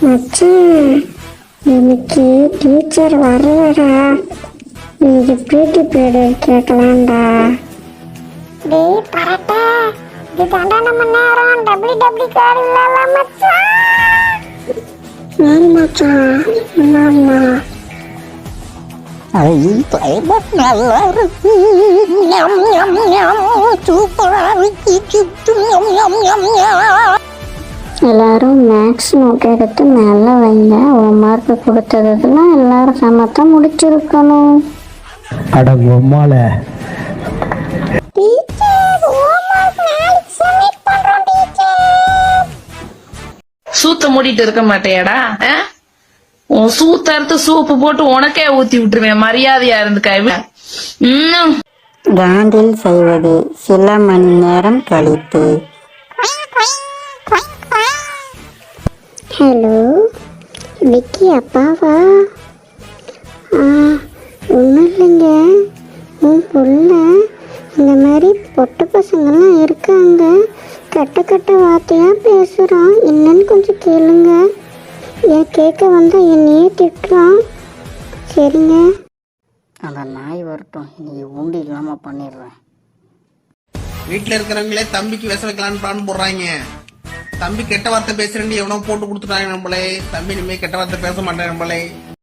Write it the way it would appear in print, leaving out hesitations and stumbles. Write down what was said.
மச்சான், இன்னைக்கு டீச்சர் வரலடா. இன்னைக்கு பிடி பீரியட் கேட்கலாம்டா. டேய் பரட்டா, இது தாண்டா நம்ம நேரம். டபிள்யூ கார்டு இல்லல மச்சான். மச்சான் என்னம்மா ஐ கிளைமேட் நல்லா இருக்கு. சூப்பரா இருக்கு. எல்லாரும் மேக்ஸ் நோட் எடுத்து மேலே வைங்க. ஒரு மார்க் கொடுத்ததுலாம் எல்லாரும் சமத்தான் முடிச்சிருக்கணும். அட பொம்மால சூத்த மூடிட்டு இருக்க மாட்டேயாடா? உன் சூத்த அறுத்து சூப்பு போட்டு உனக்கே ஊத்தி விட்டுருவேன். மரியாதையா இருந்துக்க. காண்டில் செய்வது சில மணி நேரம் கழித்து. ஹலோ, விக்கி அப்பாவா? ஒன்றும் இல்லைங்க, உன் புள்ள இந்த மாதிரி பொட்ட பசங்கள்லாம் இருக்காங்க. கட்ட வார்த்தையாக பேசுகிறான். என்னன்னு கொஞ்சம் கேளுங்க. ஏன் கேட்க வந்தால் என்னையே திட்டுறான். சரிங்க. அந்த நாய் வரட்டும், இன்னைக்கு உண்டு இல்லாமல் பண்ணிடுறேன். வீட்டில் இருக்கிறவங்களே தம்பிக்கு விச வைக்கலான்னு பிளான் போடுறாங்க. தம்பி கெட்ட வார்த்தை பேசுறேன் எவனோ போட்டு கொடுத்துட்டாங்க நம்மளே. தம்பி இனிமே கெட்ட வார்த்தை பேச மாட்டேன் நம்மளே.